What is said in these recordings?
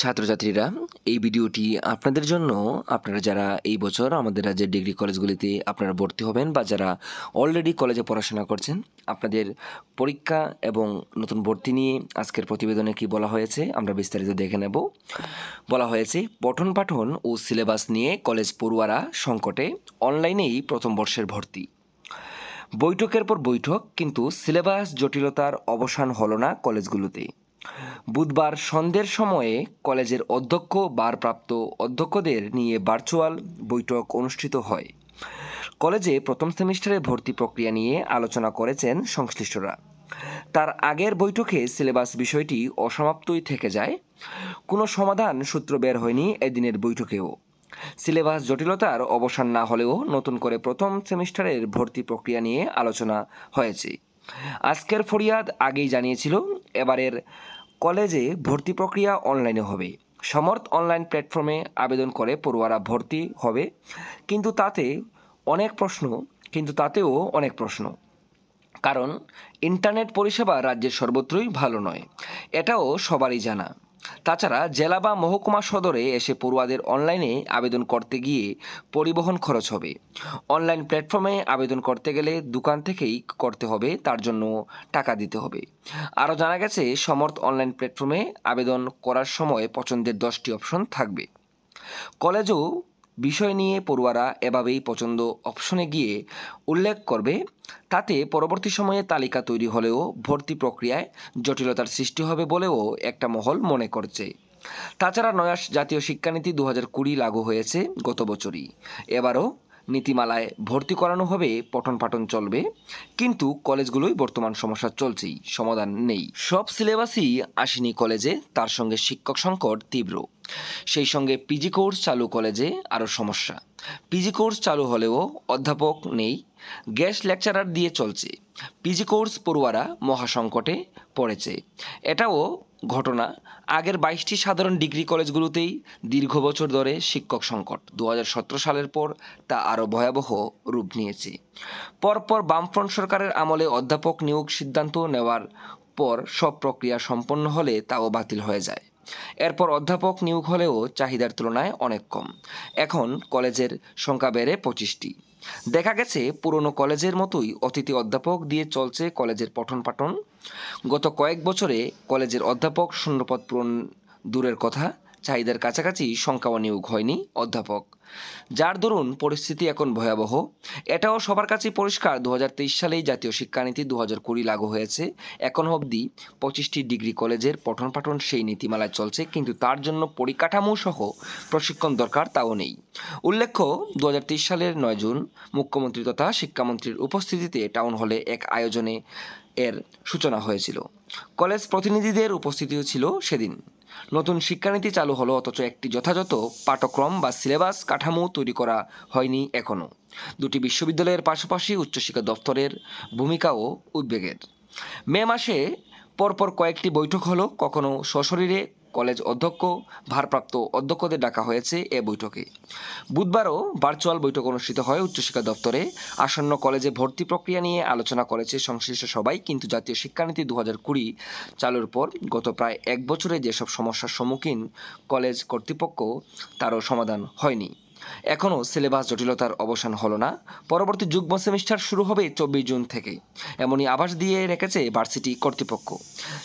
ছাত্রছাত্রীরা, এই ভিডিওটি আপনাদের জন্য। আপনারা যারা এই বছর আমাদের রাজ্যের ডিগ্রি কলেজগুলিতে আপনারা ভর্তি হবেন বা যারা অলরেডি কলেজে পড়াশোনা করছেন, আপনাদের পরীক্ষা এবং নতুন ভর্তি নিয়ে আজকের প্রতিবেদনে কি বলা হয়েছে আমরা বিস্তারিত দেখে নেব। বলা হয়েছে পঠন পাঠন ও সিলেবাস নিয়ে কলেজ পড়ুয়ারা সংকটে, অনলাইনেই প্রথম বর্ষের ভর্তি। বৈঠকের পর বৈঠক, কিন্তু সিলেবাস জটিলতার অবসান হলো না কলেজগুলোতে। বুধবার সন্ধ্যের সময়ে কলেজের অধ্যক্ষ ভারপ্রাপ্ত অধ্যক্ষদের নিয়ে ভার্চুয়াল বৈঠক অনুষ্ঠিত হয়। কলেজে প্রথম সেমিস্টারে ভর্তি প্রক্রিয়া নিয়ে আলোচনা করেছেন সংশ্লিষ্টরা। তার আগের বৈঠকে সিলেবাস বিষয়টি অসমাপ্তই থেকে যায়। কোনো সমাধান সূত্র বের হয়নি এদিনের বৈঠকেও। সিলেবাস জটিলতার অবসান না হলেও নতুন করে প্রথম সেমিস্টারের ভর্তি প্রক্রিয়া নিয়ে আলোচনা হয়েছে। আজকের ফরিয়াদ আগেই জানিয়েছিল এবারের কলেজে ভর্তি প্রক্রিয়া অনলাইনে হবে। সমর্থ অনলাইন প্ল্যাটফর্মে আবেদন করে পড়ুয়ারা ভর্তি হবে, কিন্তু তাতেও অনেক প্রশ্ন। কারণ ইন্টারনেট পরিষেবা রাজ্যের সর্বত্রই ভালো নয়, এটাও সবারই জানা। তাছাড়া জেলা বা মহকুমা সদরে এসে পড়ুয়াদের অনলাইনে আবেদন করতে গিয়ে পরিবহন খরচ হবে। অনলাইন প্ল্যাটফর্মে আবেদন করতে গেলে দোকান থেকেই করতে হবে, তার জন্য টাকা দিতে হবে। আরও জানা গেছে, সমর্থ অনলাইন প্ল্যাটফর্মে আবেদন করার সময় পছন্দের 10টি অপশন থাকবে। কলেজও বিষয় নিয়ে পড়ুয়ারা এভাবেই পছন্দ অপশনে গিয়ে উল্লেখ করবে। তাতে পরবর্তী সময়ে তালিকা তৈরি হলেও ভর্তি প্রক্রিয়ায় জটিলতার সৃষ্টি হবে বলেও একটা মহল মনে করছে। তাছাড়া নয়া জাতীয় শিক্ষানীতি 2020 লাগু হয়েছে গত বছরই। এবারও নীতিমালায় ভর্তি করানো হবে, পঠন পাঠন চলবে, কিন্তু কলেজগুলোই বর্তমান সমস্যা চলছেই, সমাধান নেই। সব সিলেবাসই আসেনি কলেজে, তার সঙ্গে শিক্ষক সংকট তীব্র। সেই সঙ্গে পিজি কোর্স চালু কলেজে আরও সমস্যা। পিজি কোর্স চালু হলেও অধ্যাপক নেই, গেস্ট লেকচারার দিয়ে চলছে। পিজি কোর্স পড়ুয়ারা মহাসংকটে পড়েছে। এটাও ঘটনা। আগের 22টি সাধারণ ডিগ্রি কলেজগুলোতেই দীর্ঘ বছর ধরে শিক্ষক সংকট। 2017 সালের পর তা আরও ভয়াবহ রূপ নিয়েছে। পরপর বামফ্রন্ট সরকারের আমলে অধ্যাপক নিয়োগ সিদ্ধান্ত নেওয়ার পর সব প্রক্রিয়া সম্পন্ন হলে তাও বাতিল হয়ে যায়। এরপর অধ্যাপক নিয়োগ হলেও চাহিদার তুলনায় অনেক কম। এখন কলেজের সংখ্যা বেড়ে 25টি। দেখা গেছে পুরনো কলেজের মতোই অতিথি অধ্যাপক দিয়ে চলছে কলেজের পঠন পাঠন। গত কয়েক বছরে কলেজের অধ্যাপক শূন্যপদ পূরণ দূরের কথা, চাহিদার কাছাকাছি সংখ্যাও নিয়োগ হয়নি অধ্যাপক, যার দরুন পরিস্থিতি এখন ভয়াবহ। এটাও সবার কাছে পরিষ্কার, 2023 সালেই জাতীয় শিক্ষানীতি 2020 লাগু হয়েছে। এখন অবধি 25টি ডিগ্রি কলেজের পঠন পাঠন সেই নীতিমালায় চলছে, কিন্তু তার জন্য পরিকাঠামো সহ প্রশিক্ষণ দরকার, তাও নেই। উল্লেখ্য, 2023 সালের 9 জুন মুখ্যমন্ত্রী তথা শিক্ষামন্ত্রীর উপস্থিতিতে টাউন হলে এক আয়োজনে এর সূচনা হয়েছিল। কলেজ প্রতিনিধিদের উপস্থিতিও ছিল সেদিন। নতুন শিক্ষানীতি চালু হলো, অথচ একটি যথাযথ পাঠ্যক্রম বা সিলেবাস কাঠামো তৈরি করা হয়নি এখনও। দুটি বিশ্ববিদ্যালয়ের পাশাপাশি উচ্চশিক্ষা দপ্তরের ভূমিকাও উদ্বেগের। মে মাসে পরপর কয়েকটি বৈঠক হলো, কখনো সশরীরে কলেজ অধ্যক্ষ, ভারপ্রাপ্ত অধ্যক্ষদের ডাকা হয়েছে এ বৈঠকে। বুধবারও ভার্চুয়াল বৈঠক অনুষ্ঠিত হয় উচ্চশিক্ষা দপ্তরে। আসন্ন কলেজে ভর্তি প্রক্রিয়া নিয়ে আলোচনা করেছে সংশ্লিষ্ট সবাই, কিন্তু জাতীয় শিক্ষানীতি 2020 চালুর পর গত প্রায় এক বছরে যেসব সমস্যার সম্মুখীন কলেজ কর্তৃপক্ষ, তারও সমাধান হয়নি। এখনও সিলেবাস জটিলতার অবসান হলো না। পরবর্তী যুগ্ম সেমিস্টার শুরু হবে 24 জুন থেকে, এমনই আভাস দিয়ে রেখেছে ভার্সিটি কর্তৃপক্ষ।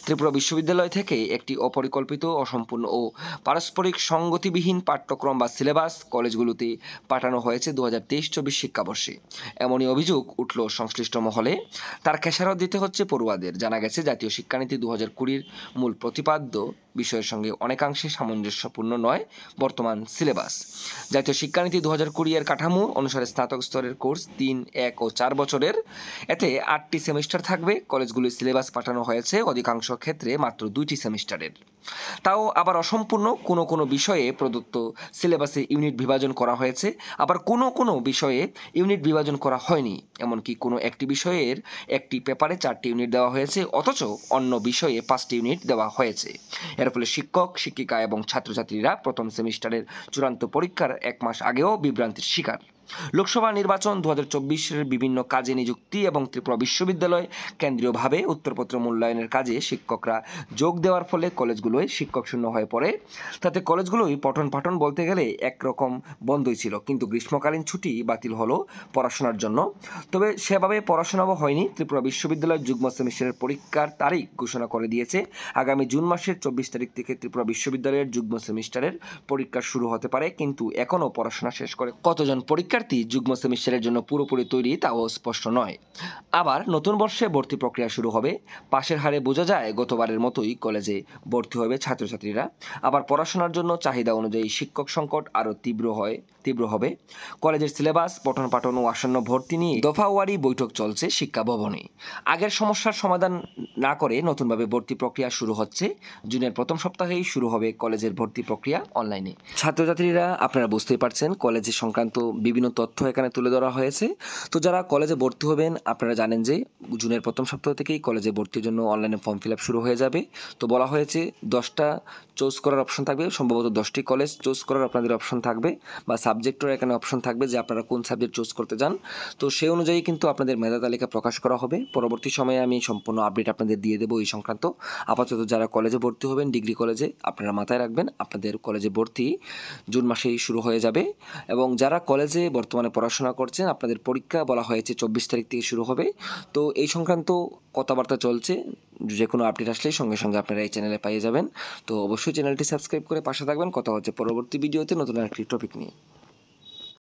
ত্রিপুরা বিশ্ববিদ্যালয় থেকে একটি অপরিকল্পিত, অসম্পূর্ণ ও পারস্পরিক সঙ্গতিবিহীন পাঠ্যক্রম বা সিলেবাস কলেজগুলোতে পাঠানো হয়েছে 2023-24 শিক্ষাবর্ষে। এমনই অভিযোগ উঠল সংশ্লিষ্ট মহলে। তার খেসারত দিতে হচ্ছে পড়ুয়াদের। জানা গেছে, জাতীয় শিক্ষানীতি 2020 মূল প্রতিপাদ্য বিষয়ের সঙ্গে অনেকাংশে সামঞ্জস্যপূর্ণ নয় বর্তমান সিলেবাস। জাতীয় শিক্ষানীতি 2020 এর কাঠামো অনুসারে স্নাতক স্তরের কোর্স 3, 1 ও 4 বছরের। এতে 8টি সেমিস্টার থাকবে। কলেজগুলির সিলেবাস পাঠানো হয়েছে অধিকাংশ ক্ষেত্রে মাত্র 2টি সেমিস্টারের, তাও আবার অসম্পূর্ণ। কোনো কোনো বিষয়ে প্রদত্ত সিলেবাসে ইউনিট বিভাজন করা হয়েছে, আবার কোনো কোনো বিষয়ে ইউনিট বিভাজন করা হয়নি। এমনকি কোনো একটি বিষয়ের একটি পেপারে 4টি ইউনিট দেওয়া হয়েছে, অথচ অন্য বিষয়ে 5টি ইউনিট দেওয়া হয়েছে। এর ফলে শিক্ষক, শিক্ষিকা এবং ছাত্রছাত্রীরা প্রথম সেমিস্টারের চূড়ান্ত পরীক্ষার 1 মাস আগেও বিভ্রান্তির শিকার। লোকসভা নির্বাচন 2024-এর বিভিন্ন কাজে নিযুক্তি এবং ত্রিপুরা বিশ্ববিদ্যালয় কেন্দ্রীয়ভাবে উত্তরপত্র মূল্যায়নের কাজে শিক্ষকরা যোগ দেওয়ার ফলে কলেজগুলোয় শিক্ষক শূন্য হয়ে পড়ে। তাতে কলেজগুলোই পঠন পাঠন বলতে গেলে একরকম বন্ধই ছিল, কিন্তু গ্রীষ্মকালীন ছুটি বাতিল হলো পড়াশোনার জন্য। তবে সেভাবে পড়াশোনাও হয়নি। ত্রিপুরা বিশ্ববিদ্যালয় যুগ্ম সেমিস্টারের পরীক্ষার তারিখ ঘোষণা করে দিয়েছে। আগামী জুন মাসের 24 তারিখ থেকে ত্রিপুরা বিশ্ববিদ্যালয়ের যুগ্ম সেমিস্টারের পরীক্ষা শুরু হতে পারে, কিন্তু এখনও পড়াশোনা শেষ করে কতজন পরীক্ষার্থী যুগ্ম সেমিস্টারের জন্য পুরোপুরি তৈরি তাও স্পষ্ট নয়। আবার নতুন বর্ষে ভর্তি প্রক্রিয়া শুরু হবে। পাশের হারে বোঝা যায় গতবারের মতোই কলেজে ভর্তি হবে ছাত্রছাত্রীরা। আবার পড়াশোনার জন্য চাহিদা অনুযায়ী শিক্ষক সংকট আরও তীব্র হবে। কলেজের সিলেবাস, পঠন পাঠন ও আসন্ন ভর্তি নিয়ে দফাওয়ারি বৈঠক চলছে শিক্ষা ভবনে। আগের সমস্যার সমাধান না করে নতুনভাবে ভর্তি প্রক্রিয়া শুরু হচ্ছে। জুনের প্রথম সপ্তাহেই শুরু হবে কলেজের ভর্তি প্রক্রিয়া অনলাইনে। ছাত্রছাত্রীরা আপনারা বুঝতেই পারছেন, কলেজে সংক্রান্ত বিভিন্ন তথ্য এখানে তুলে ধরা হয়েছে। তো যারা কলেজে ভর্তি হবেন আপনারা জানেন যে জুনের প্রথম সপ্তাহ থেকেই কলেজে ভর্তির জন্য অনলাইনে ফর্ম ফিল আপ শুরু হয়ে যাবে। তো বলা হয়েছে 10টা চুজ করার অপশন থাকবে, সম্ভবত 10টি কলেজ চুজ করার আপনাদের অপশন থাকবে, বা সাবজেক্টের এখানে অপশন থাকবে যে আপনারা কোন সাবজেক্ট চুজ করতে চান। তো সেই অনুযায়ী কিন্তু আপনাদের মেধা তালিকা প্রকাশ করা হবে। পরবর্তী সময়ে আমি সম্পূর্ণ আপডেট আপনাদের দিয়ে দেবো এই সংক্রান্ত। আপাতত যারা কলেজে ভর্তি হবেন, ডিগ্রি কলেজে, আপনারা মাথায় রাখবেন আপনাদের কলেজে ভর্তি জুন মাসেই শুরু হয়ে যাবে। এবং যারা কলেজে বর্তমানে পড়াশোনা করছেন আপনাদের পরীক্ষা বলা হয়েছে 24 তারিখ থেকে শুরু হবে। তো এই সংক্রান্ত কথাবার্তা চলছে। যে কোনো আপডেট আসলেই সঙ্গে সঙ্গে আপনারা এই চ্যানেলে পেয়ে যাবেন। তো অবশ্যই চ্যানেলটি সাবস্ক্রাইব করে পাশে থাকবেন। কথা হচ্ছে পরবর্তী ভিডিওতে নতুন একটি টপিক নিয়ে।